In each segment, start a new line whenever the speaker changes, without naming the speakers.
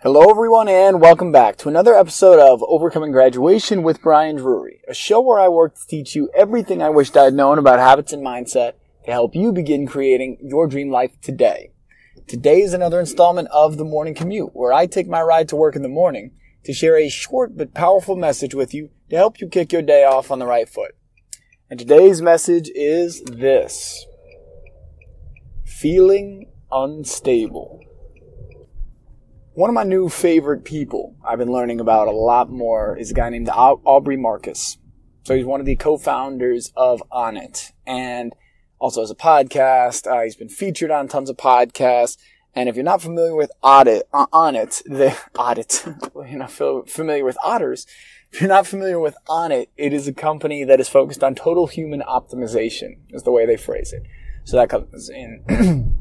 Hello everyone and welcome back to another episode of Overcoming Graduation with Brian Drury, a show where I work to teach you everything I wished I'd known about habits and mindset to help you begin creating your dream life today. Today is another installment of the Morning Commute, where I take my ride to work in the morning to share a short but powerful message with you to help you kick your day off on the right foot. And today's message is this: feeling unstable. One of my new favorite people I've been learning about a lot more is a guy named Aubrey Marcus. So he's one of the co-founders of Commute, and also has a podcast. He's been featured on tons of podcasts. And if you're not familiar with Commute, you're not familiar with otters. If you're not familiar with Commute, it is a company that is focused on total human optimization, is the way they phrase it. So that comes in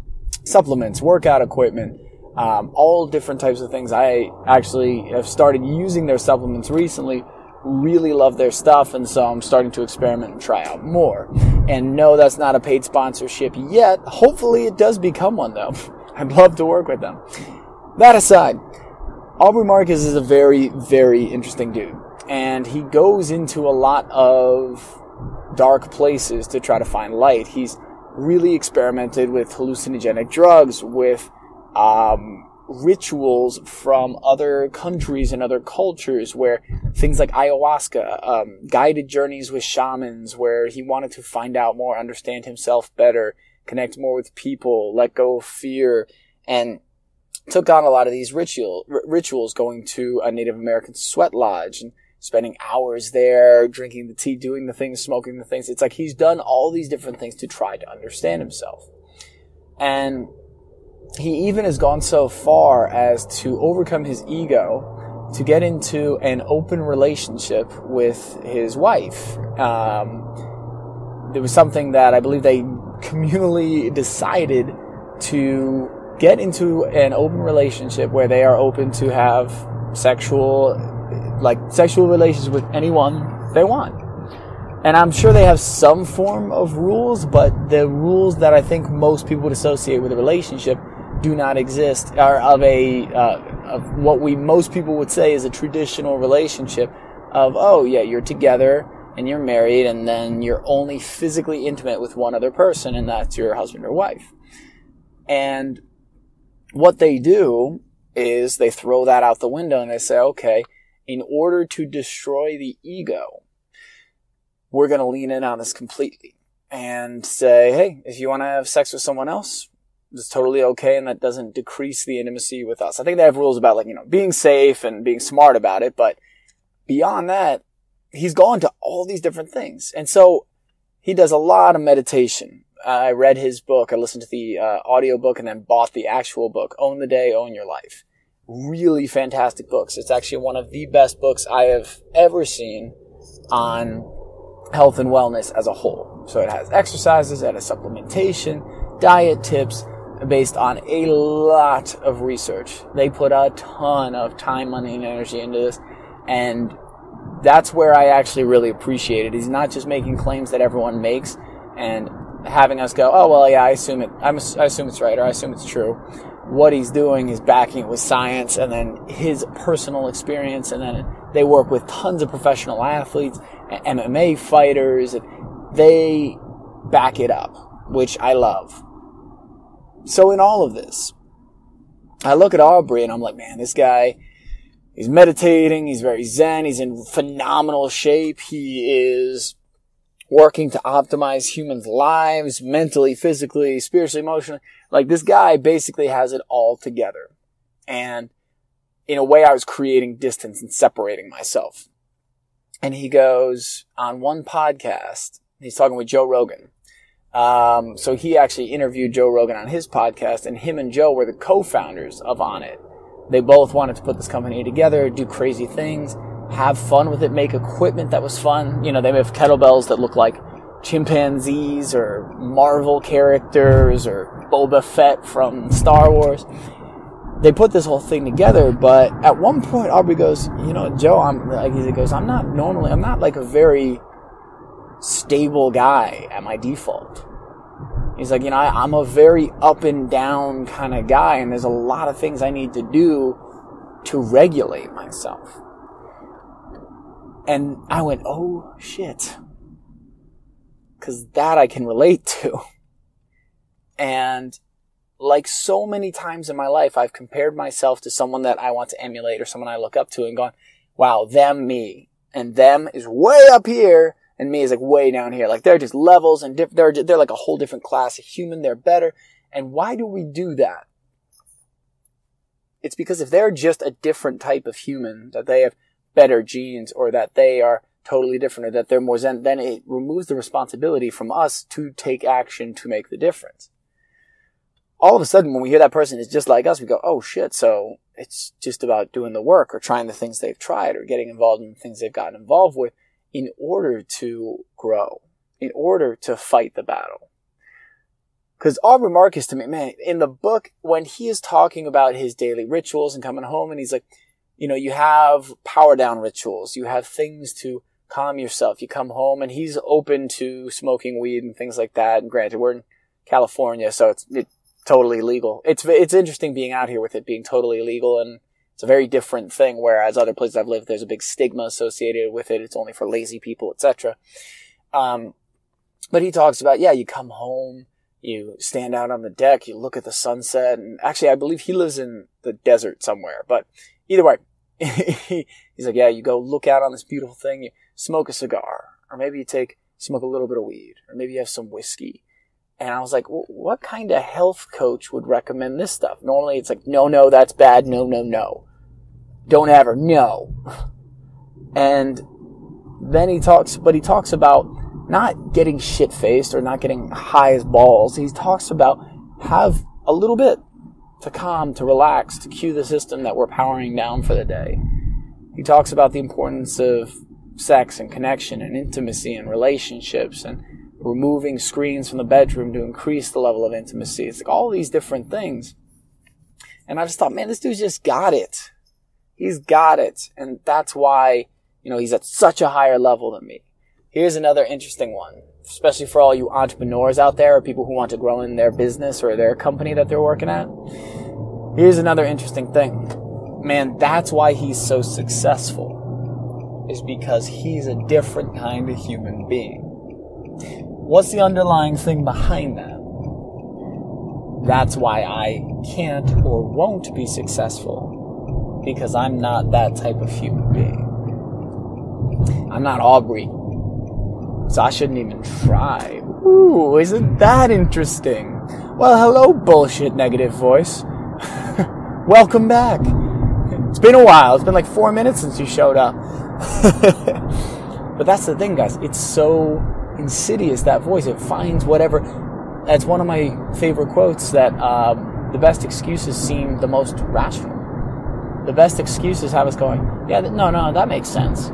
supplements, workout equipment, all different types of things. I actually have started using their supplements recently, really love their stuff, and so I'm starting to experiment and try out more. And no, that's not a paid sponsorship yet. Hopefully it does become one though. I'd love to work with them. That aside, Aubrey Marcus is a very, very interesting dude. And he goes into a lot of dark places to try to find light. He's really experimented with hallucinogenic drugs, with rituals from other countries and other cultures, where things like ayahuasca, guided journeys with shamans, where he wanted to find out more, understand himself better, connect more with people, let go of fear, and took on a lot of these rituals, going to a Native American sweat lodge and spending hours there, drinking the tea, doing the things, smoking the things. It's like he's done all these different things to try to understand himself. And he even has gone so far as to overcome his ego to get into an open relationship with his wife. There was something that I believe they communally decided to get into an open relationship where they are open to have sexual relations with anyone they want. And I'm sure they have some form of rules, but the rules that I think most people would associate with a relationship do not exist, are of what most people would say is a traditional relationship of, oh yeah, you're together and you're married and then you're only physically intimate with one other person, and that's your husband or wife. And what they do is they throw that out the window and they say, okay, in order to destroy the ego, we're going to lean in on this completely and say, hey, if you want to have sex with someone else, it's totally okay, and that doesn't decrease the intimacy with us. I think they have rules about, being safe and being smart about it, but beyond that, he's gone to all these different things. And so he does a lot of meditation. I read his book. I listened to the audio book and then bought the actual book, Own the Day, Own Your Life. Really fantastic books. It's actually one of the best books I have ever seen on health and wellness as a whole. So it has exercises, it has supplementation, diet tips, based on a lot of research. They put a ton of time, money, and energy into this, and that's where I actually really appreciate it. He's not just making claims that everyone makes and having us go, oh well, yeah, I assume it's right, or I assume it's true. What he's doing is backing it with science and then his personal experience, and then they work with tons of professional athletes and MMA fighters. They back it up, which I love. So in all of this, I look at Aubrey and I'm like, man, this guy, he's meditating, he's very zen, he's in phenomenal shape, he is working to optimize humans' lives, mentally, physically, spiritually, emotionally. Like, this guy basically has it all together. And in a way, I was creating distance and separating myself. And he goes on one podcast, he's talking with Joe Rogan. So he actually interviewed Joe Rogan on his podcast, and him and Joe were the co-founders of Commute. They both wanted to put this company together, do crazy things, have fun with it, make equipment that was fun. They have kettlebells that look like chimpanzees or Marvel characters or Boba Fett from Star Wars. They put this whole thing together, but at one point Aubrey goes, Joe, I'm not like a very stable guy at my default. He's like, I'm a very up and down kind of guy, and there's a lot of things I need to do to regulate myself. And I went, oh shit. Because that I can relate to. And like so many times in my life, I've compared myself to someone that I want to emulate or someone I look up to and gone, wow, them, me. And them is way up here and me is like way down here. Like they're just levels and they're like a whole different class of human. They're better. And why do we do that? It's because if they're just a different type of human, that they have better genes or that they are totally different or that they're more zen, then it removes the responsibility from us to take action to make the difference. All of a sudden, when we hear that person is just like us, we go, oh shit, so it's just about doing the work or trying the things they've tried or getting involved in the things they've gotten involved with in order to grow, in order to fight the battle. Because Aubrey Marcus, to me, man, in the book, when he is talking about his daily rituals and coming home, and he's like, you know, you have power down rituals, you have things to calm yourself. You come home, and he's open to smoking weed and things like that. And granted, we're in California, so it's totally legal. It's interesting being out here with it being totally illegal, and it's a very different thing. Whereas other places I've lived, there's a big stigma associated with it. It's only for lazy people, etc. But he talks about, yeah, you come home. You stand out on the deck, you look at the sunset, and actually I believe he lives in the desert somewhere, but either way, he's like, yeah, you go look out on this beautiful thing, you smoke a cigar, or maybe you smoke a little bit of weed, or maybe you have some whiskey. And I was like, well, what kind of health coach would recommend this stuff? Normally it's like, no, that's bad, no. Don't ever, no. And then he talks about not getting shit-faced or not getting high as balls. He talks about have a little bit to calm, to relax, to cue the system that we're powering down for the day. He talks about the importance of sex and connection and intimacy and relationships and removing screens from the bedroom to increase the level of intimacy. It's like all these different things. And I just thought, man, this dude's just got it. He's got it. And that's why, you know, he's at such a higher level than me. Here's another interesting one, especially for all you entrepreneurs out there or people who want to grow in their business or their company that they're working at. Here's another interesting thing. Man, that's why he's so successful, is because he's a different kind of human being. What's the underlying thing behind that? That's why I can't or won't be successful, because I'm not that type of human being. I'm not Aubrey. So I shouldn't even try. Ooh, isn't that interesting? Well, hello, bullshit negative voice. Welcome back. It's been a while. It's been like 4 minutes since you showed up. But that's the thing, guys. It's so insidious, that voice. It finds whatever. That's one of my favorite quotes, that the best excuses seem the most rational. The best excuses have us going, yeah, no, that makes sense.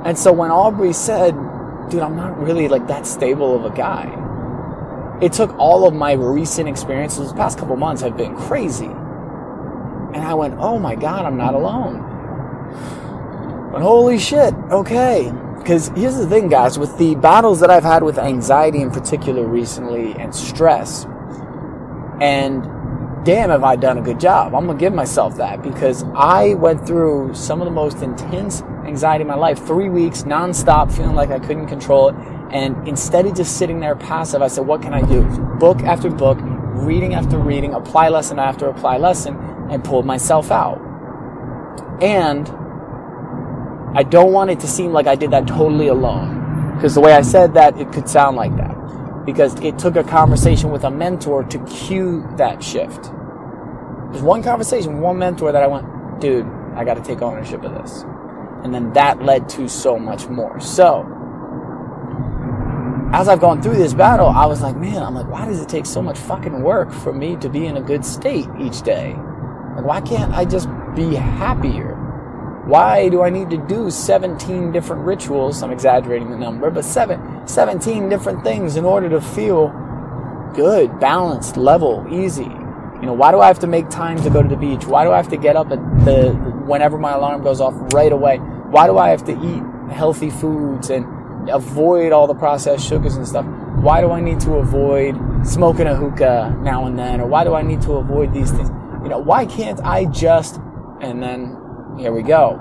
And so when Aubrey said, dude, I'm not really like that stable of a guy, it took all of my recent experiences, the past couple months have been crazy. And I went, oh my God, I'm not alone. But holy shit, okay. Because here's the thing, guys, with the battles that I've had with anxiety in particular recently and stress, and damn, have I done a good job. I'm going to give myself that, because I went through some of the most intense anxiety in my life, 3 weeks nonstop, feeling like I couldn't control it. And instead of just sitting there passive, I said, what can I do? Book after book, reading after reading, apply lesson after apply lesson, and pulled myself out. And I don't want it to seem like I did that totally alone, because the way I said that, it could sound like that. Because it took a conversation with a mentor to cue that shift. There's one conversation, one mentor that I went, dude, I got to take ownership of this. And then that led to so much more. So, as I've gone through this battle, I was like, man, why does it take so much fucking work for me to be in a good state each day? Like, why can't I just be happier? Why do I need to do 17 different rituals? I'm exaggerating the number, but 17 different things in order to feel good, balanced, level, easy. You know, why do I have to make time to go to the beach? Why do I have to get up at whenever my alarm goes off right away? Why do I have to eat healthy foods and avoid all the processed sugars and stuff? Why do I need to avoid smoking a hookah now and then? Or why do I need to avoid these things? why can't I just, and then here we go.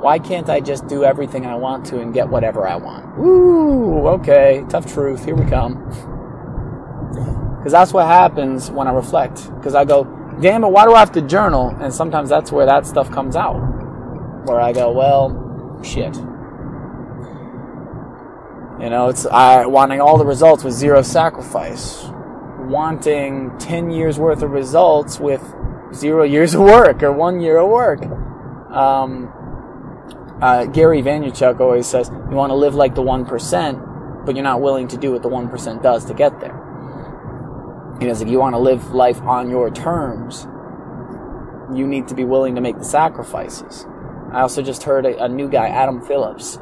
Why can't I just do everything I want to and get whatever I want? Woo, okay, tough truth, here we come. Because that's what happens when I reflect. Because I go, damn it, why do I have to journal? And sometimes that's where that stuff comes out. Where I go, well, shit. It's wanting all the results with zero sacrifice. Wanting 10 years worth of results with 0 years of work or 1 year of work. Gary Vaynerchuk always says, you want to live like the 1%, but you're not willing to do what the 1% does to get there. If you want to live life on your terms, you need to be willing to make the sacrifices. I also just heard a new guy, Adam Phillips,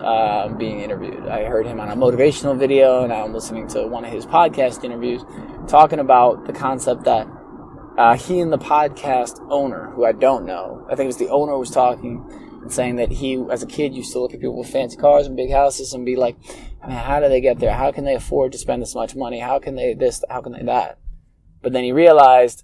being interviewed. I heard him on a motivational video, and I'm listening to one of his podcast interviews, talking about the concept that he and the podcast owner, who I don't know, I think it was the owner, was talking and saying that he, as a kid, used to look at people with fancy cars and big houses and be like, man, how do they get there? How can they afford to spend this much money? How can they this? How can they that? But then he realized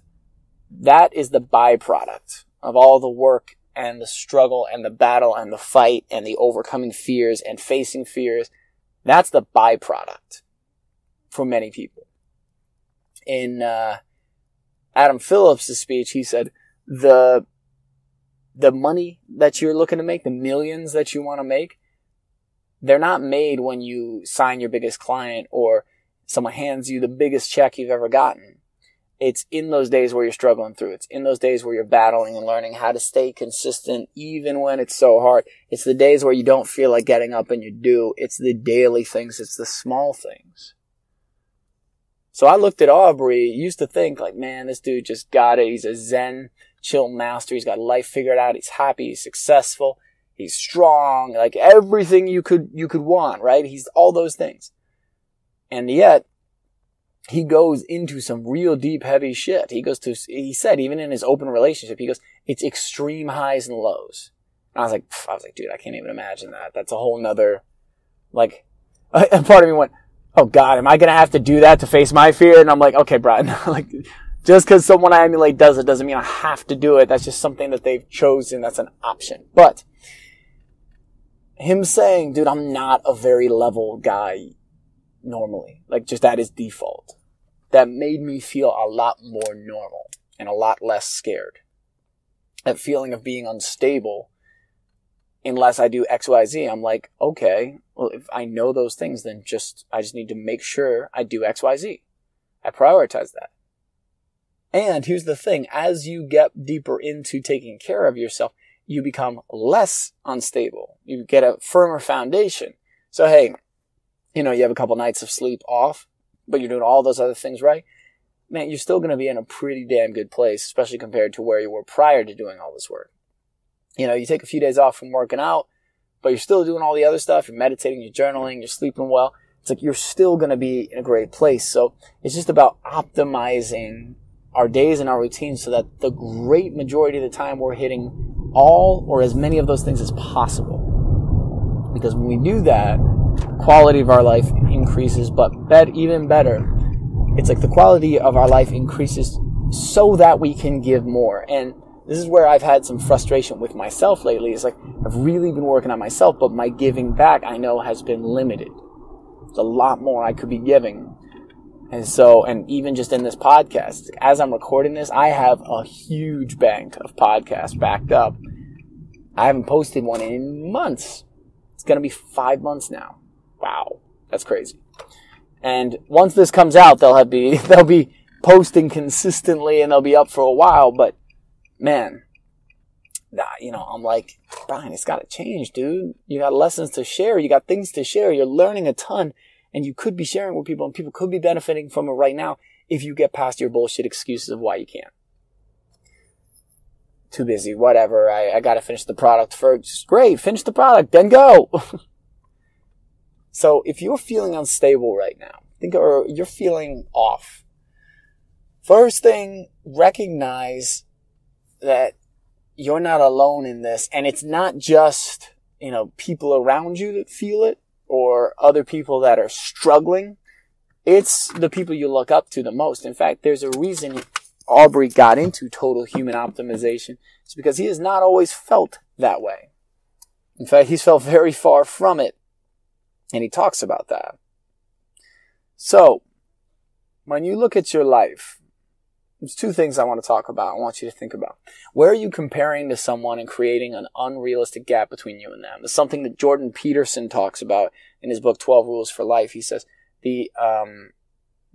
that is the byproduct of all the work and the struggle and the battle and the fight and the overcoming fears and facing fears. That's the byproduct for many people. In Adam Phillips' speech, he said, the money that you're looking to make, the millions that you want to make, they're not made when you sign your biggest client or someone hands you the biggest check you've ever gotten. It's in those days where you're struggling through. It's in those days where you're battling and learning how to stay consistent even when it's so hard. It's the days where you don't feel like getting up and you do. It's the daily things. It's the small things. So I looked at Aubrey, used to think like, man, this dude just got it. He's a Zen, chill master. He's got life figured out. He's happy. He's successful. He's strong. Like everything you could want, right? He's all those things. And yet, he goes into some real deep, heavy shit. He said, even in his open relationship, he goes, it's extreme highs and lows. And I was like, dude, I can't even imagine that. That's a whole nother, and part of me went, oh God, am I going to have to do that to face my fear? And I'm like, okay, Brian, just because someone I emulate does it doesn't mean I have to do it. That's just something that they've chosen. That's an option. But him saying, dude, I'm not a very level guy normally, just that is default. That made me feel a lot more normal and a lot less scared. That feeling of being unstable, unless I do X, Y, Z, I'm like, okay, well, if I know those things, then I just need to make sure I do X, Y, Z. I prioritize that. And here's the thing, as you get deeper into taking care of yourself, you become less unstable. You get a firmer foundation. So hey, you have a couple nights of sleep off, but you're doing all those other things right, man, you're still going to be in a pretty damn good place, especially compared to where you were prior to doing all this work. You take a few days off from working out, but you're still doing all the other stuff. You're meditating, you're journaling, you're sleeping well. It's like you're still going to be in a great place. So it's just about optimizing our days and our routines so that the great majority of the time we're hitting all or as many of those things as possible. Because when we do that, quality of our life increases, but even better, it's like the quality of our life increases so that we can give more. And this is where I've had some frustration with myself lately. It's like I've really been working on myself, but my giving back I know has been limited. There's a lot more I could be giving. And even just in this podcast, as I'm recording this, I have a huge bank of podcasts backed up. I haven't posted one in months. It's going to be 5 months now. Wow, that's crazy. And once this comes out, they'll be posting consistently and they'll be up for a while. But man, I'm like, Brian, it's got to change, dude. You got lessons to share. You got things to share. You're learning a ton, and you could be sharing with people, and people could be benefiting from it right now if you get past your bullshit excuses of why you can't. Too busy, whatever. I got to finish the product first. Great, finish the product, then go. So if you're feeling unstable right now, or you're feeling off, first thing, recognize that you're not alone in this. And it's not just, people around you that feel it or other people that are struggling. It's the people you look up to the most. In fact, there's a reason Aubrey got into total human optimization is because he has not always felt that way. In fact, he's felt very far from it. And he talks about that. So, when you look at your life, there's two things I want to talk about. I want you to think about. Where are you comparing to someone and creating an unrealistic gap between you and them? It's something that Jordan Peterson talks about in his book, 12 Rules for Life. He says, the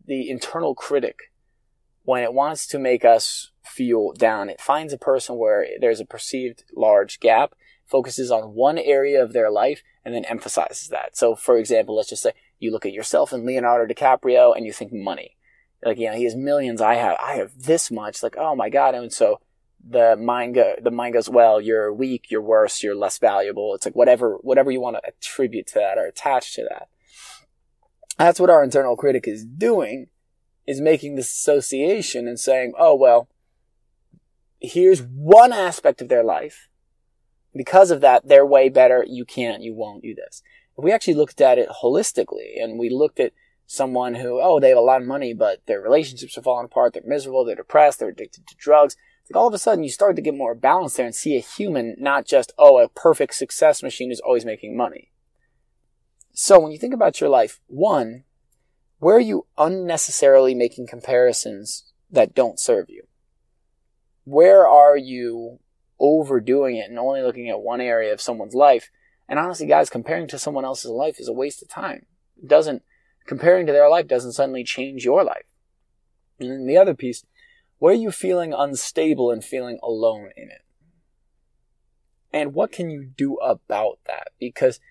internal critic, when it wants to make us feel down, it finds a person where there's a perceived large gap, focuses on one area of their life, and then emphasizes that. So, for example, let's just say you look at yourself and Leonardo DiCaprio and you think money. Like, you know, he has millions, I have this much. Like, oh my God. And so the mind goes, well, you're weak, you're worse, you're less valuable. It's like whatever you want to attribute to that or attach to that. That's what our internal critic is doing, is making this association and saying, oh, well, here's one aspect of their life. Because of that, they're way better. You won't do this. If we actually looked at it holistically and we looked at someone who, oh, they have a lot of money, but their relationships are falling apart, they're miserable, they're depressed, they're addicted to drugs. It's like all of a sudden you start to get more balance there and see a human, not just, oh, a perfect success machine who's always making money. So when you think about your life, one, where are you unnecessarily making comparisons that don't serve you? Where are you overdoing it and only looking at one area of someone's life? And honestly, guys, comparing to someone else's life is a waste of time. Comparing to their life doesn't suddenly change your life. And then the other piece, where are you feeling unstable and feeling alone in it? And what can you do about that? Because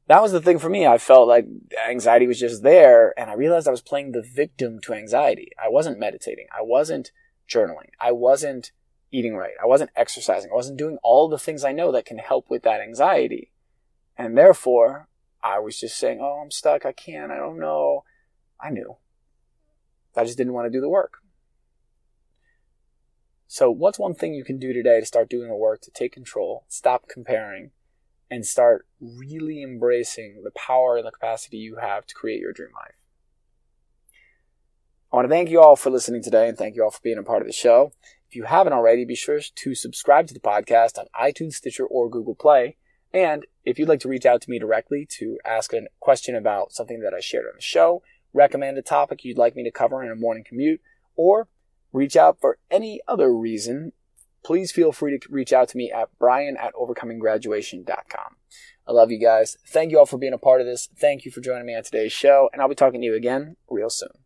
that was the thing for me. I felt like anxiety was just there, and I realized I was playing the victim to anxiety. I wasn't meditating. I wasn't journaling. I wasn't eating right. I wasn't exercising. I wasn't doing all the things I know that can help with that anxiety. And therefore, I was just saying, oh, I'm stuck. I can't. I don't know. I knew. I just didn't want to do the work. So what's one thing you can do today to start doing the work, to take control, stop comparing, and start really embracing the power and the capacity you have to create your dream life? I want to thank you all for listening today, and thank you all for being a part of the show. If you haven't already, be sure to subscribe to the podcast on iTunes, Stitcher, or Google Play. And if you'd like to reach out to me directly to ask a question about something that I shared on the show, recommend a topic you'd like me to cover in a morning commute, or reach out for any other reason, please feel free to reach out to me at brian@overcominggraduation.com. I love you guys. Thank you all for being a part of this. Thank you for joining me on today's show, and I'll be talking to you again real soon.